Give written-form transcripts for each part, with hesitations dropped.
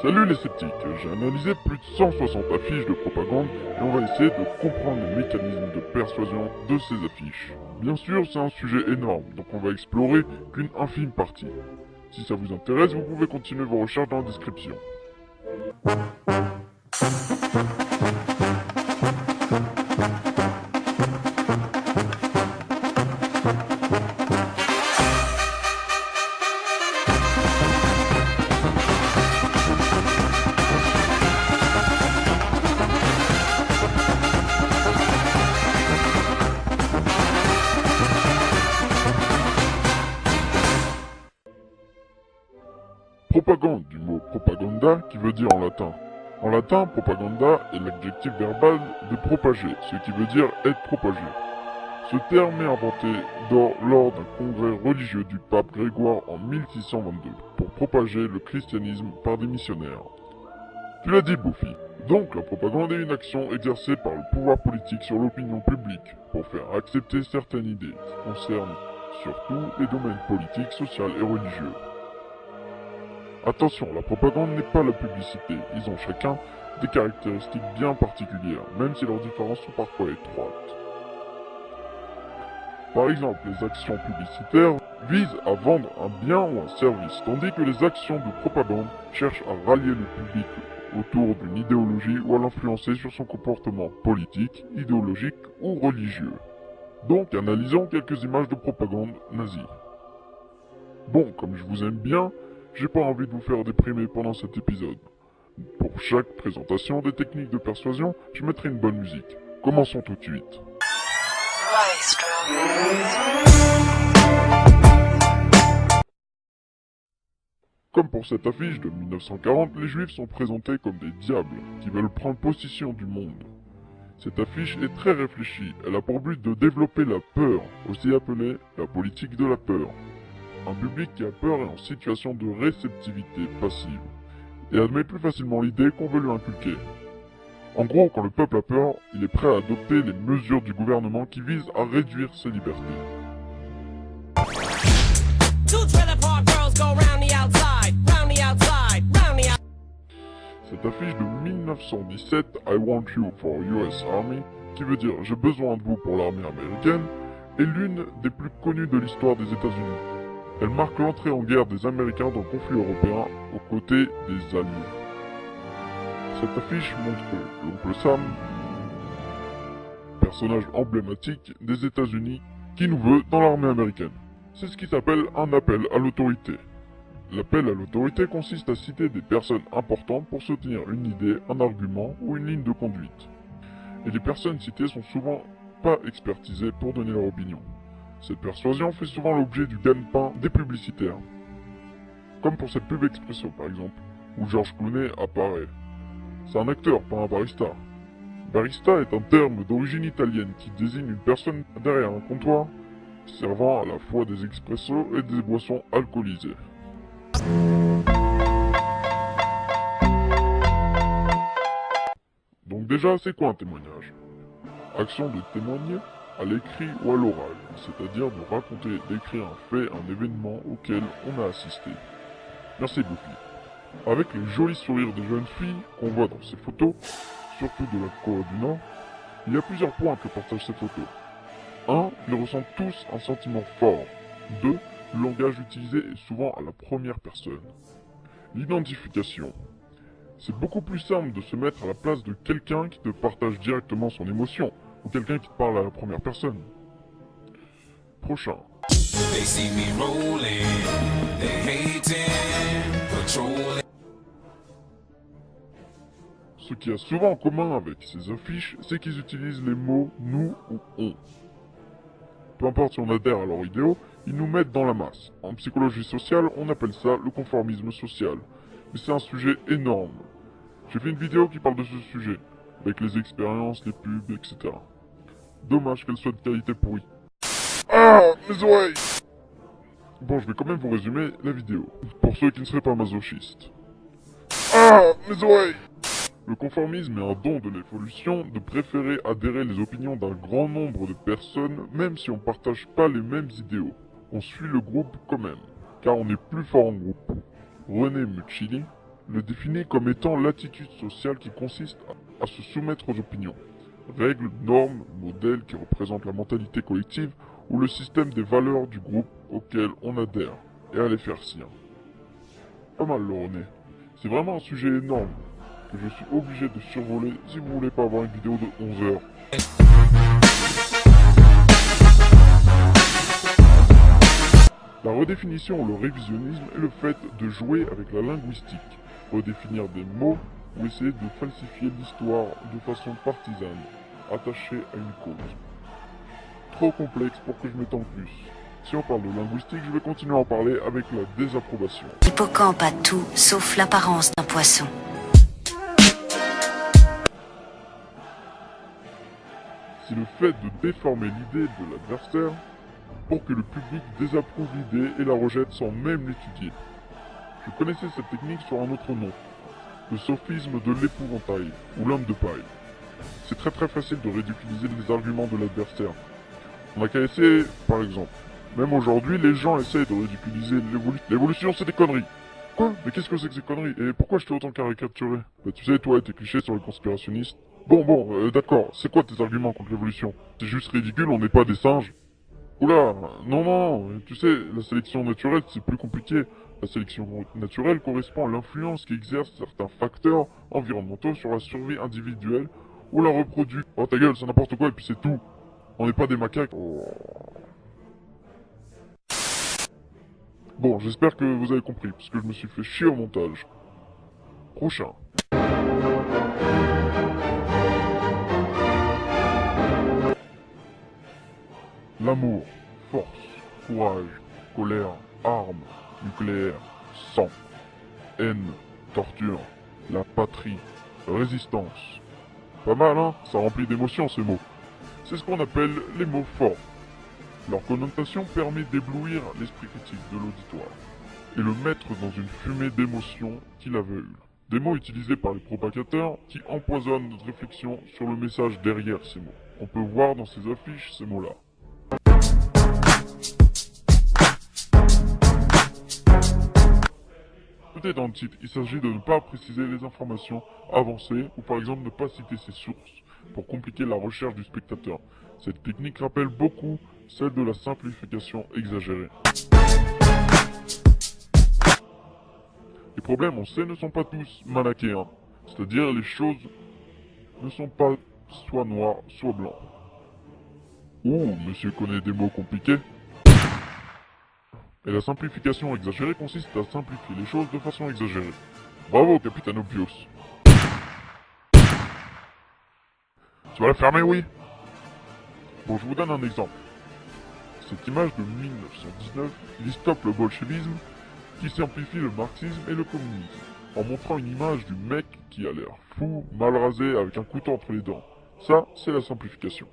Salut les sceptiques, j'ai analysé plus de 160 affiches de propagande et on va essayer de comprendre les mécanismes de persuasion de ces affiches. Bien sûr, c'est un sujet énorme, donc on va explorer qu'une infime partie. Si ça vous intéresse, vous pouvez continuer vos recherches dans la description. Propagande du mot propaganda qui veut dire en latin. En latin, propaganda est l'adjectif verbal de propager, ce qui veut dire être propagé. Ce terme est inventé lors d'un congrès religieux du pape Grégoire en 1622 pour propager le christianisme par des missionnaires. Tu l'as dit, Buffy. Donc la propagande est une action exercée par le pouvoir politique sur l'opinion publique pour faire accepter certaines idées qui concernent surtout les domaines politiques, sociaux et religieux. Attention, la propagande n'est pas la publicité, ils ont chacun des caractéristiques bien particulières, même si leurs différences sont parfois étroites. Par exemple, les actions publicitaires visent à vendre un bien ou un service, tandis que les actions de propagande cherchent à rallier le public autour d'une idéologie ou à l'influencer sur son comportement politique, idéologique ou religieux. Donc, analysons quelques images de propagande nazie. Bon, comme je vous aime bien, j'ai pas envie de vous faire déprimer pendant cet épisode. Pour chaque présentation des techniques de persuasion, je mettrai une bonne musique. Commençons tout de suite. Comme pour cette affiche de 1940, les juifs sont présentés comme des diables qui veulent prendre possession du monde. Cette affiche est très réfléchie, elle a pour but de développer la peur, aussi appelée la politique de la peur. Un public qui a peur est en situation de réceptivité passive et admet plus facilement l'idée qu'on veut lui inculquer. En gros, quand le peuple a peur, il est prêt à adopter les mesures du gouvernement qui visent à réduire ses libertés. Cette affiche de 1917, I want you for US Army, qui veut dire j'ai besoin de vous pour l'armée américaine, est l'une des plus connues de l'histoire des États-Unis. Elle marque l'entrée en guerre des Américains dans le conflit européen aux côtés des Alliés. Cette affiche montre l'oncle Sam, personnage emblématique des États-Unis, qui nous veut dans l'armée américaine. C'est ce qui s'appelle un appel à l'autorité. L'appel à l'autorité consiste à citer des personnes importantes pour soutenir une idée, un argument ou une ligne de conduite. Et les personnes citées sont souvent pas expertisées pour donner leur opinion. Cette persuasion fait souvent l'objet du gagne-pain des publicitaires. Comme pour cette pub Expresso par exemple, où George Clooney apparaît. C'est un acteur, pas un barista. Barista est un terme d'origine italienne qui désigne une personne derrière un comptoir, servant à la fois des expressos et des boissons alcoolisées. Donc déjà, c'est quoi un témoignage? Action de témoigner à l'écrit ou à l'oral, c'est-à-dire de raconter, d'écrire un fait, un événement auquel on a assisté. Merci Buffy. Avec les jolis sourires des jeunes filles qu'on voit dans ces photos, surtout de la Corée du Nord, il y a plusieurs points que partagent ces photos. 1. Ils ressentent tous un sentiment fort. 2. Le langage utilisé est souvent à la première personne. L'identification. C'est beaucoup plus simple de se mettre à la place de quelqu'un qui te partage directement son émotion, ou quelqu'un qui te parle à la première personne. Prochain. Ce qui a souvent en commun avec ces affiches, c'est qu'ils utilisent les mots « nous » ou « on ». Peu importe si on adhère à leur idéaux, ils nous mettent dans la masse. En psychologie sociale, on appelle ça le conformisme social. Mais c'est un sujet énorme. J'ai fait une vidéo qui parle de ce sujet, avec les expériences, les pubs, etc. Dommage qu'elle soit de qualité pourrie. Ah, mes oreilles! Bon, je vais quand même vous résumer la vidéo, pour ceux qui ne seraient pas masochistes. Ah, mes oreilles! Le conformisme est un don de l'évolution de préférer adhérer les opinions d'un grand nombre de personnes, même si on ne partage pas les mêmes idéaux. On suit le groupe quand même, car on est plus fort en groupe. René Muccini, le définit comme étant l'attitude sociale qui consiste à se soumettre aux opinions, règles, normes, modèles qui représentent la mentalité collective ou le système des valeurs du groupe auquel on adhère, et à les faire sien. Pas mal le René. C'est vraiment un sujet énorme que je suis obligé de survoler si vous voulez pas avoir une vidéo de 11 heures. La redéfinition ou le révisionnisme est le fait de jouer avec la linguistique, redéfinir des mots ou essayer de falsifier l'histoire de façon partisane, attachée à une cause. Trop complexe pour que je m'étende plus. Si on parle de linguistique, je vais continuer à en parler avec la désapprobation. L'hippocampe a tout, sauf l'apparence d'un poisson. C'est le fait de déformer l'idée de l'adversaire pour que le public désapprouve l'idée et la rejette sans même l'étudier. Je connaissais cette technique sur un autre nom, le sophisme de l'épouvantail, ou l'homme de paille. C'est très facile de ridiculiser les arguments de l'adversaire. On n'a qu'à essayer, par exemple. Même aujourd'hui, les gens essayent de ridiculiser l'évolution. L'évolution, c'est des conneries. Quoi? Mais qu'est-ce que c'est que ces conneries? Et pourquoi je t'ai autant caricaturé? Bah tu sais, toi et tes clichés sur les conspirationnistes. Bon, d'accord, c'est quoi tes arguments contre l'évolution? C'est juste ridicule, on n'est pas des singes. Oula, non, tu sais, la sélection naturelle, c'est plus compliqué. La sélection naturelle correspond à l'influence qu'exercent certains facteurs environnementaux sur la survie individuelle ou la reproduction. Oh ta gueule, c'est n'importe quoi et puis c'est tout. On n'est pas des macaques. Oh. Bon, j'espère que vous avez compris, parce que je me suis fait chier au montage. Prochain. L'amour, force, courage, colère, armes, nucléaire, sang, haine, torture, la patrie, résistance. Pas mal, hein? Ça remplit d'émotions ces mots. C'est ce qu'on appelle les mots forts. Leur connotation permet d'éblouir l'esprit critique de l'auditoire et le mettre dans une fumée d'émotions qui l'aveugle. Des mots utilisés par les propagateurs qui empoisonnent notre réflexion sur le message derrière ces mots. On peut voir dans ces affiches ces mots-là. Peut-être dans le titre, il s'agit de ne pas préciser les informations avancées ou par exemple ne pas citer ses sources pour compliquer la recherche du spectateur. Cette technique rappelle beaucoup celle de la simplification exagérée. Les problèmes, on sait, ne sont pas tous manichéens. C'est-à-dire les choses ne sont pas soit noires, soit blancs. Ouh, monsieur connaît des mots compliqués. Et la simplification exagérée consiste à simplifier les choses de façon exagérée. Bravo, capitaine Obvious. Tu vas la fermer, oui? Bon, je vous donne un exemple. Cette image de 1919 illustre le bolchevisme qui simplifie le marxisme et le communisme, en montrant une image du mec qui a l'air fou, mal rasé, avec un couteau entre les dents. Ça, c'est la simplification.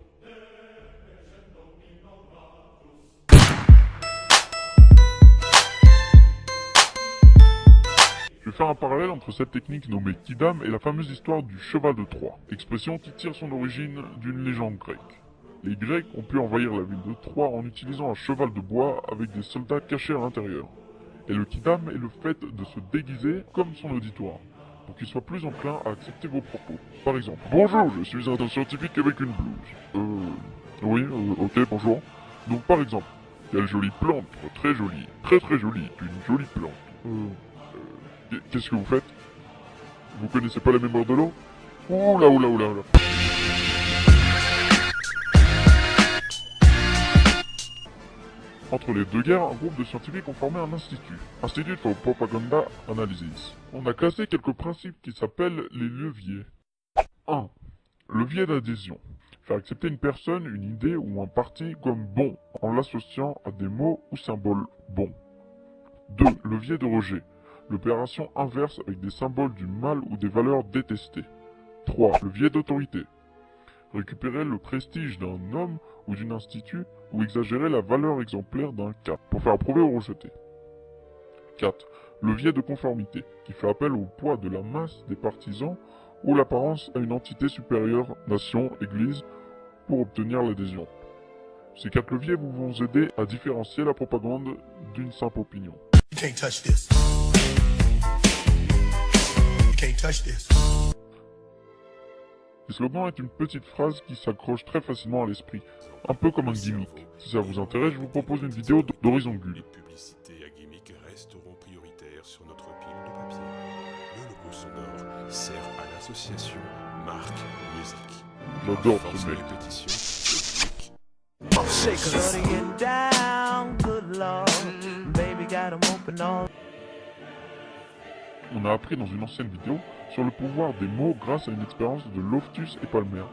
Je vais faire un parallèle entre cette technique nommée Kidam et la fameuse histoire du cheval de Troie, expression qui tire son origine d'une légende grecque. Les Grecs ont pu envahir la ville de Troie en utilisant un cheval de bois avec des soldats cachés à l'intérieur. Et le Kidam est le fait de se déguiser comme son auditoire, pour qu'il soit plus enclin à accepter vos propos. Par exemple, bonjour, je suis un scientifique avec une blouse. Oui, ok, bonjour. Donc par exemple, quelle jolie plante, très jolie, très jolie, une jolie plante. Qu'est-ce que vous faites? Vous connaissez pas la mémoire de l'eau? Oula. Entre les deux guerres, un groupe de scientifiques ont formé un institut, Institute for Propaganda Analysis. On a classé quelques principes qui s'appellent les leviers. 1. Levier d'adhésion. Faire accepter une personne, une idée ou un parti comme bon, en l'associant à des mots ou symboles bons. 2. Levier de rejet. L'opération inverse avec des symboles du mal ou des valeurs détestées. 3. Levier d'autorité. Récupérer le prestige d'un homme ou d'un institut ou exagérer la valeur exemplaire d'un cas pour faire approuver ou rejeter. 4. Levier de conformité, qui fait appel au poids de la masse des partisans ou l'apparence à une entité supérieure, nation, église, pour obtenir l'adhésion. Ces 4 leviers vous vont aider à différencier la propagande d'une simple opinion. touch this. Le slogan est une petite phrase qui s'accroche très facilement à l'esprit, un peu comme un gimmick. Si ça vous intéresse, je vous propose une vidéo d'Horizon Gull. Les publicités à gimmick resteront prioritaires sur notre pile de papier. Le logo sonore sert à l'association marque musique. J'adore Force ce de mec. répétition, le clic. Shutting it down, good lord. Baby got 'em open all. On a appris dans une ancienne vidéo sur le pouvoir des mots grâce à une expérience de Loftus et Palmer.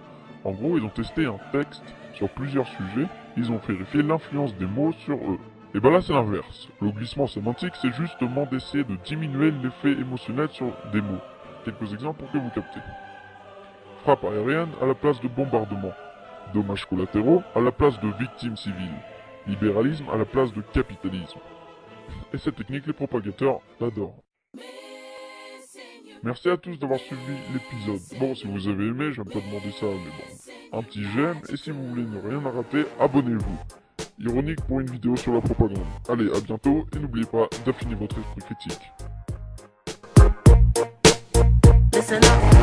En gros, ils ont testé un texte sur plusieurs sujets, ils ont vérifié l'influence des mots sur eux. Et ben là c'est l'inverse. Le glissement sémantique c'est justement d'essayer de diminuer l'effet émotionnel sur des mots. Quelques exemples pour que vous captez. Frappe aérienne à la place de bombardement. Dommages collatéraux à la place de victimes civiles. Libéralisme à la place de capitalisme. Et cette technique les propagateurs l'adorent. Merci à tous d'avoir suivi l'épisode. Bon, si vous avez aimé, je vais pas demander ça, mais bon. Un petit j'aime, et si vous voulez ne rien rater, abonnez-vous. Ironique pour une vidéo sur la propagande. Allez, à bientôt, et n'oubliez pas d'affiner votre esprit critique. Listen up.